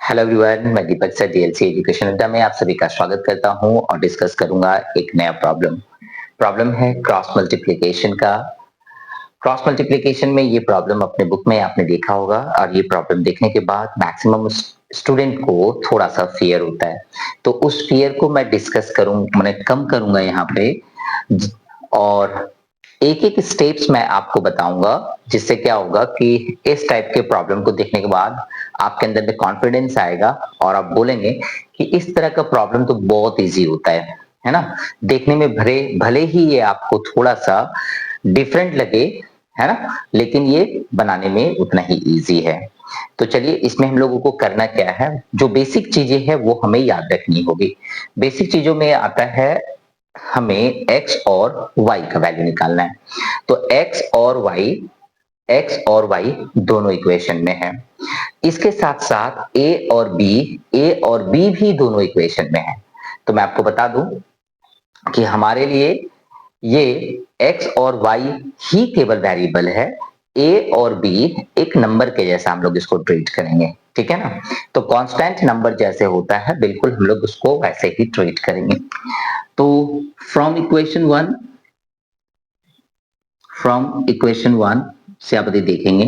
Hello everyone, मैं दीपक sir DLC education अड्डा में आप सभी का स्वागत करता हूं और डिस्कस करूंगा एक नया प्रॉब्लम। प्रॉब्लम है क्रॉस मल्टीप्लिकेशन का। क्रॉस मल्टीप्लिकेशन में ये प्रॉब्लम अपने बुक में आपने देखा होगा और ये प्रॉब्लम देखने के बाद मैक्सिमम स्टूडेंट को थोड़ा सा फियर होता है। तो उस फियर को मैं डिस्कस करूं, मैंने कम करूंगा यहाँ पे और एक एक स्टेप्स मैं आपको बताऊंगा, जिससे क्या होगा कि इस टाइप के प्रॉब्लम को देखने के बाद आपके अंदर में कॉन्फिडेंस आएगा और आप बोलेंगे कि इस तरह का प्रॉब्लम तो बहुत इजी होता है ना। देखने में भले भले ही ये आपको थोड़ा सा डिफरेंट लगे, है ना, लेकिन ये बनाने में उतना ही इजी है। तो चलिए, इसमें हम लोगों को करना क्या है, जो बेसिक चीजें हैं वो हमें याद रखनी होगी। बेसिक चीजों में आता है हमें x और y का वैल्यू निकालना है। तो x और y दोनों इक्वेशन में है। इसके साथ साथ a और b भी दोनों इक्वेशन में है। तो मैं आपको बता दूं कि हमारे लिए ये x और y ही केवल वेरिएबल है। a और b एक नंबर के जैसा हम लोग इसको ट्रीट करेंगे, ठीक है ना। तो कांस्टेंट नंबर जैसे होता है बिल्कुल हम लोग उसको वैसे ही ट्रीट करेंगे। तो फ्रॉम इक्वेशन वन से आप यदि देखेंगे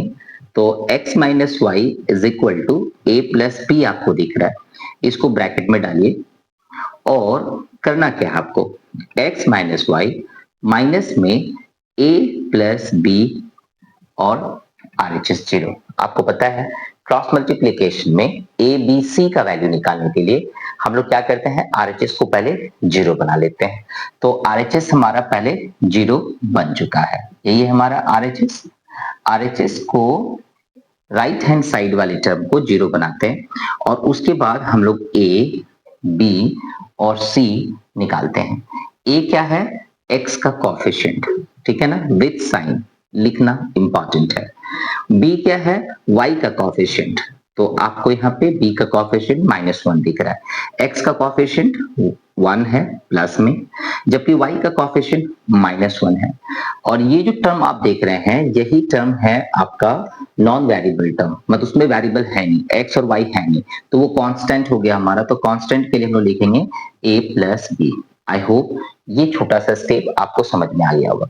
तो x minus y is equal to a plus b आपको दिख रहा है। इसको ब्रैकेट में डालिए और करना क्या है आपको, x माइनस वाई माइनस में a प्लस बी और RHS 0। आपको पता है क्रॉस मल्टीप्लिकेशन में ए बी सी का वैल्यू निकालने के लिए हम लोग क्या करते हैं, RHS को पहले 0 बना लेते हैं। तो RHS हमारा पहले 0 बन चुका है, यही है हमारा RHS को राइट हैंड साइड वाले टर्म को 0 बनाते हैं और उसके बाद हम लोग A, B और C निकालते हैं। A क्या है, x का कोफिशिएंट, ठीक है ना, विथ साइन लिखना इंपॉर्टेंट है। b क्या है, y का कोफिशिएंट। तो आपको यहाँ पे b का कोफिशिएंट -1 दिख रहा है। x का कोफिशिएंट 1 है प्लस में, जबकि y का कोफिशिएंट -1 है। और ये जो टर्म आप देख रहे हैं यही टर्म है आपका नॉन वेरिएबल टर्म, मतलब उसमें वेरिएबल है नहीं, x और y है नहीं, तो वो कांस्टेंट हो गया हमारा। तो कांस्टेंट के लिए हम लोग लिखेंगे a plus b. I hope ये छोटा सा स्टेप आपको समझ में आ गया होगा।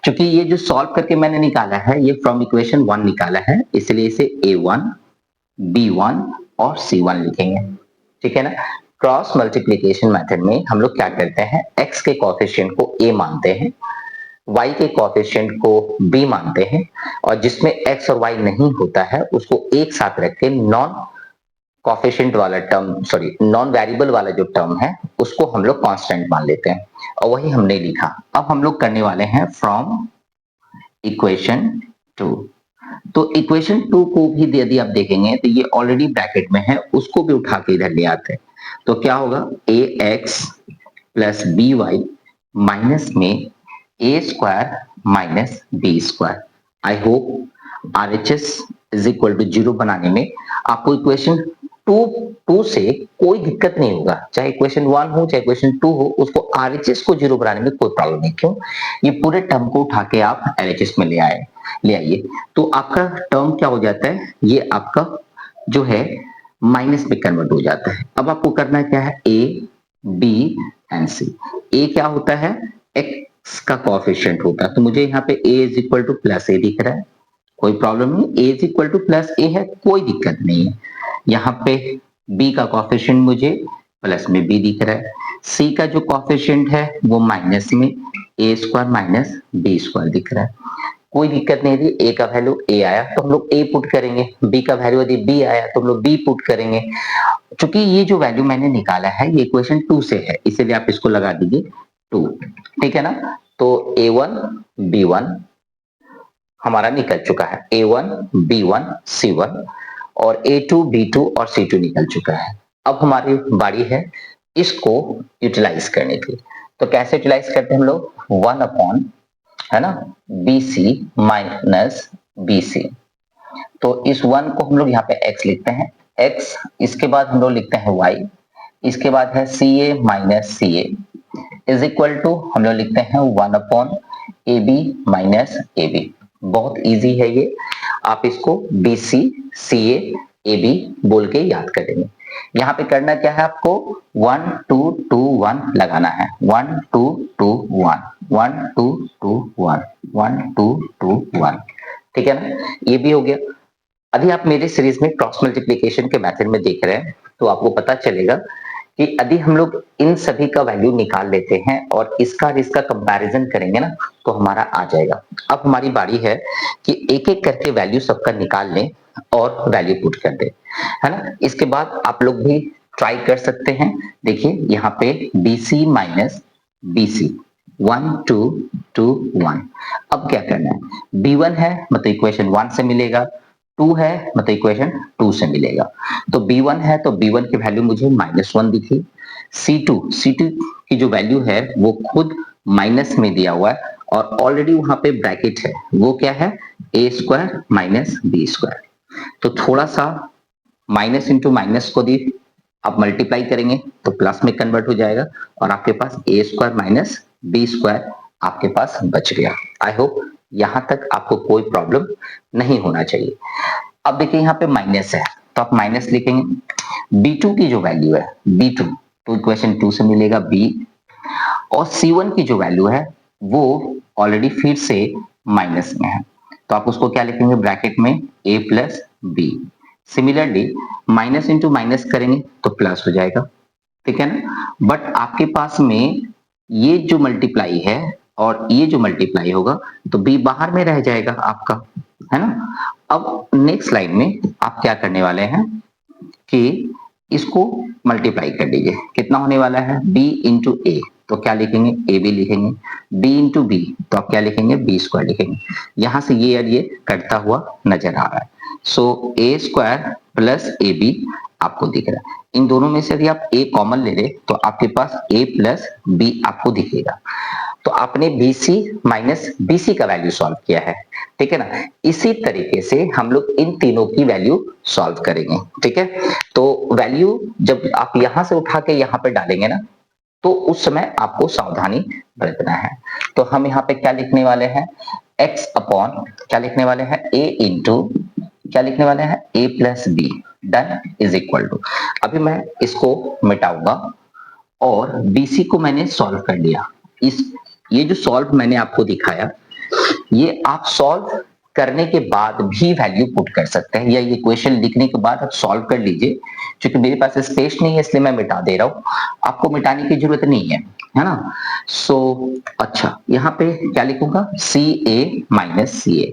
क्योंकि ये जो सॉल्व करके मैंने निकाला है ये फ्रॉम इक्वेशन 1 निकाला है, इसलिए इसे a1, b1 और c1 लिखेंगे, ठीक है ना। क्रॉस मल्टीप्लिकेशन मेथड में हम लोग क्या करते हैं, x के कोफिशिएंट को a मानते हैं, y के कोफिशिएंट को b मानते हैं, और जिसमें x और y नहीं होता है उसको एक साथ रख के नॉन कोफिशिएंट वाला टर्म, सॉरी नॉन वेरिएबल वाला जो टर्म है उसको हम लोग कांस्टेंट मान लेते हैं, और वही हमने लिखा। अब हम लोग करने वाले हैं फ्रॉम इक्वेशन 2। तो इक्वेशन 2 को भी यदि आप देखेंगे तो ये ऑलरेडी ब्रैकेट में है, उसको भी उठा के इधर ले आते हैं। तो क्या होगा, ax plus b y minus में a square minus b square. I hope RHS is equal to 0 बनाने में आपको इक्वेशन टू से कोई दिक्कत नहीं होगा, चाहे इक्वेशन 1 हो चाहे इक्वेशन 2 हो, उसको RHS को 0 बनाने में कोई प्रॉब्लम नहीं। क्यों, ये पूरे टर्म को उठा के आप LHS में ले आइए, तो आपका टर्म क्या हो जाता है, ये आपका जो है माइनस में कन्वर्ट हो जाता है। अब आपको करना क्या है, A, B and C। A क्या होता है, x का कोएफिशिएंट होता है, तो मुझे यहाँ पे A is equal to plus a दिख रहा है, कोई प्रॉब्लम नहीं। A is equal to plus a है, कोई दिक्कत नहीं है। यहाँ पे b का कोफिशिएंट मुझे प्लस में b दिख रहा है, c का जो कोफिशिएंट है वो माइनस में a square minus b square दिख रहा है, कोई दिक्कत नहीं थी। a का वैल्यू a आया तो हम लोग a पुट करेंगे, b का वैल्यू यदि b आया तो हम लोग b पुट करेंगे। चूंकि ये जो वैल्यू मैंने निकाला है ये इक्वेशन 2 से है, इसीलिए आप इसको लगा दीजिए 2, ठीक है ना। तो a1 b1 हमारा निकल चुका है, a1 b1 c1, और A2 B2 और C2 निकल चुका है। अब हमारी बारी है इसको यूटिलाइज करने की। तो कैसे यूटिलाइज करते हैं हम लोग, 1 अपॉन, है ना, BC माइनस BC। तो इस 1 को हम लोग यहाँ पे x लिखते हैं, x, इसके बाद हम लोग लिखते हैं y, इसके बाद है CA minus CA is equal to हम लोग लिखते हैं 1 अपॉन AB माइनस AB। बहुत इजी है ये, आप इसको BC CA ए बी बोल के याद करेंगे। यहाँ पे करना क्या है आपको 1 2 2 1 लगाना है 1 2 2 1 1 2 2 1 1 2 2 1 ठीक है ना, ये भी हो गया। अभी आप मेरे सीरीज में क्रॉस मल्टीप्लीकेशन के मेथड में देख रहे हैं तो आपको पता चलेगा कि यदि हम लोग इन सभी का वैल्यू निकाल लेते हैं और इसका और इसका कंपैरिजन करेंगे ना तो हमारा आ जाएगा। अब हमारी बारी है कि एक एक करके वैल्यू सबका निकाल लें और वैल्यू पुट कर दें, है ना। इसके बाद आप लोग भी ट्राई कर सकते हैं। देखिए यहाँ पे BC माइनस BC 1 2 2 1। अब क्या करना है, B1 है मतलब इक्वेशन 1 से मिलेगा, 2 है मतलब इक्वेशन 2 से मिलेगा। तो B1 है तो B1 की वैल्यू मुझे -1 दिखी। C2 की जो वैल्यू है वो खुद माइनस में दिया हुआ है और ऑलरेडी वहां पे ब्रैकेट है, वो क्या है A² माइनस B²। तो थोड़ा सा माइनस इंटू माइनस को दी आप मल्टीप्लाई करेंगे तो प्लस में कन्वर्ट हो जाएगा और आपके पास A² माइनस B² आपके पास बच गया। आई होप यहां तक आपको कोई प्रॉब्लम नहीं होना चाहिए। अब देखिए यहाँ पे माइनस है तो आप माइनस लिखेंगे। B2 की जो वैल्यू है B2 तो इक्वेशन 2 से मिलेगा B और C1 की जो वैल्यू है वो ऑलरेडी फिर से माइनस में है तो आप उसको क्या लिखेंगे ब्रैकेट में A plus b. Similarly minus into minus करेंगे तो प्लस हो जाएगा, ठीक है ना। बट आपके पास में ये जो मल्टीप्लाई है और ये जो मल्टीप्लाई होगा तो B बाहर में रह जाएगा आपका, है ना। अब नेक्स्ट लाइन में आप क्या करने वाले हैं कि इसको मल्टीप्लाई कर लीजिए। कितना होने वाला है B इंटू ए तो क्या लिखेंगे AB लिखेंगे, B इंटू बी तो आप क्या लिखेंगे B² लिखेंगे। यहां से ये और ये कटता हुआ नजर आ रहा है। सो A² प्लस AB आपको दिख रहा है। इन दोनों में से यदि आप A कॉमन ले ले तो आपके पास A प्लस B आपको दिखेगा। तो आपने BC माइनस BC का वैल्यू सॉल्व किया है, ठीक है ना। इसी तरीके से हम लोग इन तीनों की वैल्यू सॉल्व करेंगे, ठीक है। तो वैल्यू जब आप यहां से उठा के यहां पे डालेंगे ना तो उस समय आपको सावधानी बरतना है। तो हम यहाँ पे क्या लिखने वाले हैं x अपॉन क्या लिखने वाले हैं a इंटू क्या लिखने वाले हैं a plus b done is equal to. अभी मैं इसको मिटाऊंगा और BC को मैंने सॉल्व कर लिया। ये जो सॉल्व मैंने आपको दिखाया ये आप सॉल्व करने के बाद भी वैल्यू पुट कर सकते हैं या ये क्वेश्चन लिखने के बाद आप सॉल्व कर लीजिए। क्योंकि मेरे पास स्पेस नहीं है इसलिए मैं मिटा दे रहा हूं, आपको मिटाने की जरूरत नहीं है ना। सो अच्छा यहाँ पे क्या लिखूंगा CA माइनस CA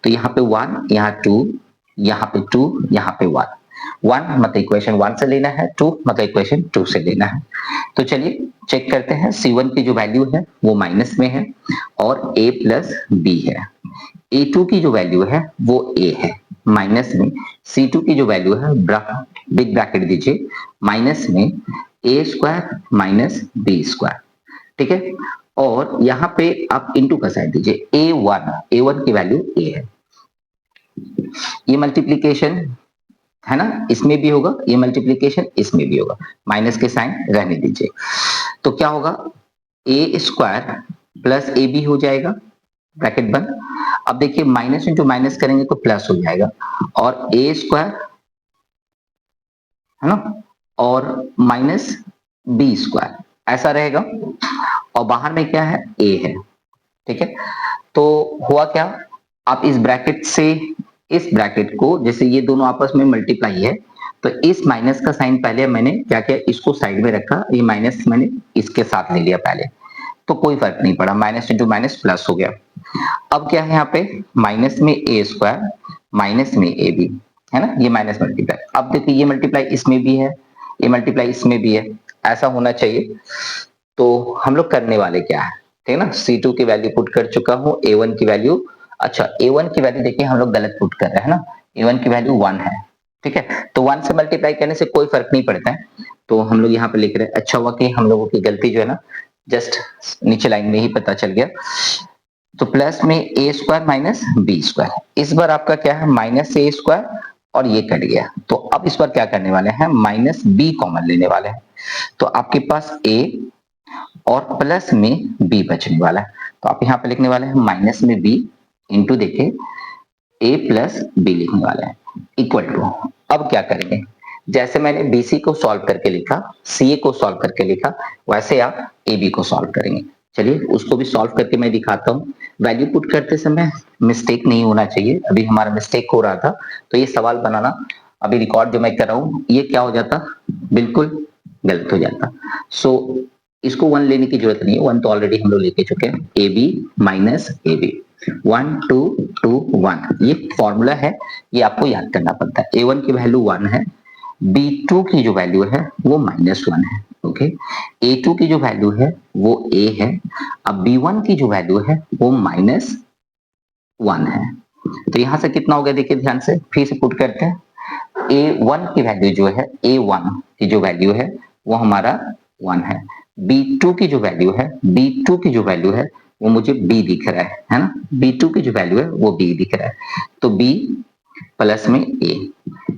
तो यहाँ पे 1 यहाँ 2 यहाँ पे 2 यहाँ पे 1 मतलब इक्वेशन 1 से लेना है, 2 मतलब इक्वेशन 2 से लेना है। तो चलिए चेक करते हैं। C1 की जो वैल्यू है वो माइनस में है और A प्लस बी है। A2 की जो वैल्यू है वो A है माइनस में। C2 की जो वैल्यू है बिग ब्रैकेट दीजिए माइनस में A² माइनस B², ठीक है। और यहाँ पे आप इंटू का साइन दीजिए A1 की वैल्यू A है। ये मल्टीप्लीकेशन है ना, इसमें भी होगा, ये मल्टीप्लीकेशन इसमें भी होगा, माइनस के साइन रहने दीजिए। तो क्या होगा A² प्लस AB हो जाएगा ब्रैकेट बंद। अब देखिए माइनस इंटू माइनस करेंगे तो प्लस हो जाएगा और A² है ना और माइनस B² ऐसा रहेगा और बाहर में क्या है A है, ठीक है। तो हुआ क्या, आप इस ब्रैकेट से इस ब्रैकेट को जैसे ये दोनों आपस में मल्टीप्लाई है तो इस माइनस का साइन पहले मैंने क्या किया इसको साइड में रखा, ये माइनस मैंने इसके साथ ले लिया पहले तो कोई फर्क नहीं पड़ा, माइनस इंटू माइनस प्लस हो गया। अब क्या है यहाँ पे माइनस में A² माइनस में AB है ना, ये माइनस मल्टीप्लाई। अब देखिए ये मल्टीप्लाई इसमें भी है, ये मल्टीप्लाई इसमें भी है, ऐसा होना चाहिए। तो हम लोग करने वाले क्या है, ठीक है ना। C2 की वैल्यू पुट कर चुका हूँ, A1 की वैल्यू, अच्छा A1 की वैल्यू देखिए हम लोग गलत पुट कर रहे हैं ना, A1 की वैल्यू 1 है, ठीक है। तो 1 से मल्टीप्लाई करने से कोई फर्क नहीं पड़ता है तो हम लोग यहाँ पे लिख रहे हैं। अच्छा हुआ कि हम लोगों की गलती जो है ना जस्ट नीचे लाइन में ही पता चल गया। तो प्लस में A² माइनस B², इस बार आपका क्या है माइनस A² और ये कट गया तो अब इस बार क्या करने वाले हैं माइनस B कॉमन लेने वाले हैं तो आपके पास A और प्लस में B बचने वाला है। तो आप यहाँ पे लिखने वाले हैं माइनस में B इंटू देखे A प्लस B लिखने वाले हैं इक्वल टू। अब क्या करेंगे, जैसे मैंने BC को सॉल्व करके लिखा, CA को सॉल्व करके लिखा, वैसे आप AB को सॉल्व करेंगे। चलिए उसको भी सॉल्व करके मैं दिखाता हूँ। वैल्यू पुट करते समय मिस्टेक नहीं होना चाहिए, अभी हमारा मिस्टेक हो रहा था, तो ये सवाल बनाना अभी रिकॉर्ड जो मैं कर रहा हूँ ये क्या हो जाता, बिल्कुल गलत हो जाता। सो इसको 1 लेने की जरूरत नहीं है, 1 तो ऑलरेडी हम लोग लेके चुके हैं। AB माइनस AB, 1 2 2 1, ये फॉर्मूला है, ये आपको याद करना पड़ता है। A1 की वैल्यू 1 है, B2 की जो वैल्यू है वो -1 है, ओके। A2 की जो वैल्यू है वो A है, अब B1 की जो वैल्यू है वो -1 है। तो यहां से कितना हो गया, देखिए ध्यान से, फिर से पुट करते हैं। A1 की वैल्यू जो है, A1 की जो वैल्यू है वो हमारा 1 है। B2 की जो वैल्यू है, B2 की जो वैल्यू है वो मुझे B दिख रहा है ना, B2 की जो वैल्यू है वो B दिख रहा है, तो B प्लस में A,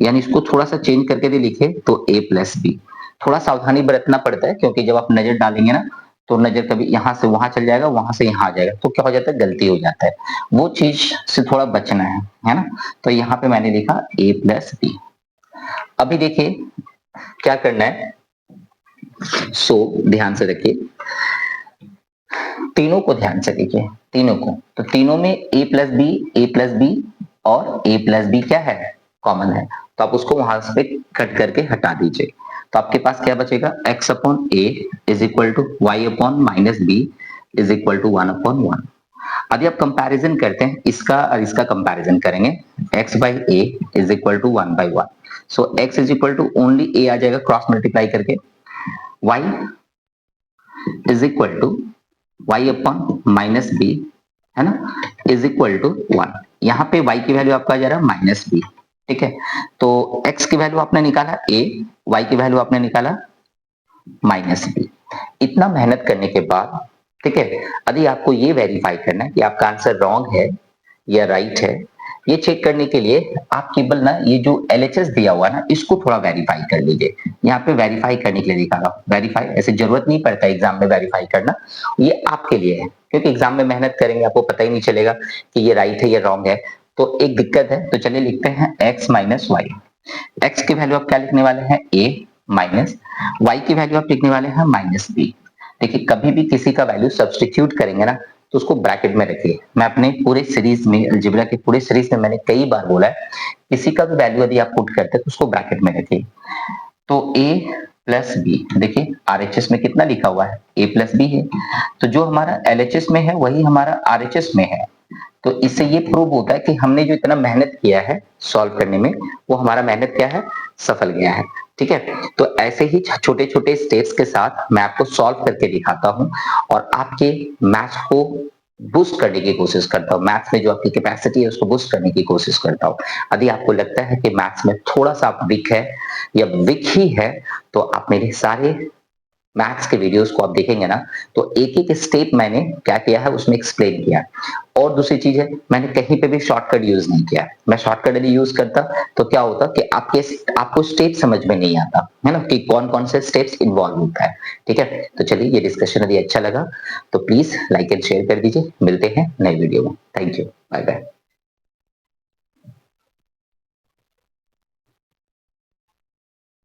यानी इसको थोड़ा सा चेंज करके भी लिखे तो A प्लस B। थोड़ा सावधानी बरतना पड़ता है, क्योंकि जब आप नजर डालेंगे ना तो नजर कभी यहाँ से वहां चल जाएगा, वहां से यहाँ आ जाएगा, तो क्या हो जाता है, गलती हो जाता है, वो चीज से थोड़ा बचना है ना। तो यहाँ पे मैंने लिखा A प्लस B। अभी देखिए क्या करना है, ध्यान से रखिए, तीनों को ध्यान से देखिए, तीनों को, तो तीनों में A प्लस बी और A प्लस बी क्या है, कॉमन है, तो आप उसको वहां से कट करके हटा दीजिए। तो आपके पास क्या बचेगा, x upon a is equal to y upon minus b is equal to 1 upon 1। अभी आप कंपैरिजन करते हैं, इसका और इसका कंपैरिजन करेंगे, x by a is equal to 1 by 1। So x is equal to only a आ जाएगा क्रॉस मल्टीप्लाई करके, y is equal to y upon minus b, है ना, इज इक्वल टू 1। यहाँ पे y की वैल्यू आपका आ जा रहा है माइनस बी, ठीक है। तो x की वैल्यू आपने निकाला a, y की वैल्यू आपने निकाला माइनस बी। इतना मेहनत करने के बाद, ठीक है, यदि आपको ये वेरीफाई करना है कि आपका आंसर रॉन्ग है या राइट है, ये चेक करने के लिए आप केवल ना ये जो LHS दिया हुआ ना इसको थोड़ा वेरीफाई कर लीजिए। यहाँ पे वेरीफाई करने के लिए लिखा रहा हूँ, वेरीफाई ऐसे जरूरत नहीं पड़ता एग्जाम में वेरीफाई करना, ये आपके लिए है, क्योंकि एग्जाम में मेहनत करेंगे आपको पता ही नहीं चलेगा कि ये राइट है या रॉन्ग है, तो एक दिक्कत है। तो चलिए लिखते हैं x माइनस वाई। एक्स की वैल्यू आप क्या लिखने वाले हैं, a माइनस, वाई की वैल्यू आप लिखने वाले हैं माइनस बी। देखिए कभी भी किसी का वैल्यू सब्सटीट्यूट करेंगे ना तो उसको ब्रैकेट में रखिए। मैं अपने पूरे सीरीज में, अलजेब्रा के पूरे सीरीज में मैंने कई बार बोला है, किसी का भी वैल्यू यदि आप पुट करते हैं तो उसको ब्रैकेट में रखिए। तो a प्लस बी, देखिए RHS में कितना लिखा हुआ है, a प्लस बी है, तो जो हमारा LHS में है वही हमारा RHS में है। तो इससे ये प्रूव होता है कि हमने जो इतना मेहनत किया है सॉल्व करने में, वो हमारा मेहनत क्या है, सफल गया है, ठीक है। तो ऐसे ही छोटे छोटे स्टेप्स के साथ मैं आपको सॉल्व करके दिखाता हूँ और आपके मैथ्स को बूस्ट करने की कोशिश करता हूँ, मैथ्स में जो आपकी कैपेसिटी है उसको बूस्ट करने की कोशिश करता हूँ। यदि आपको लगता है कि मैथ्स में थोड़ा सा आप वीक है या वीक ही है, तो आप मेरे सारे मैथ्स के वीडियोस को आप देखेंगे ना तो एक एक स्टेप मैंने क्या किया है उसमें एक्सप्लेन किया। और दूसरी चीज है, मैंने कहीं पे भी शॉर्टकट यूज नहीं किया। मैं शॉर्टकट यदि यूज करता तो क्या होता कि आपको स्टेप समझ में नहीं आता है ना, कि कौन कौन से स्टेप्स इन्वॉल्व होता है, ठीक है। तो चलिए ये डिस्कशन यदि अच्छा लगा तो प्लीज लाइक एंड शेयर कर दीजिए। मिलते हैं नए वीडियो में। Thank you, bye bye.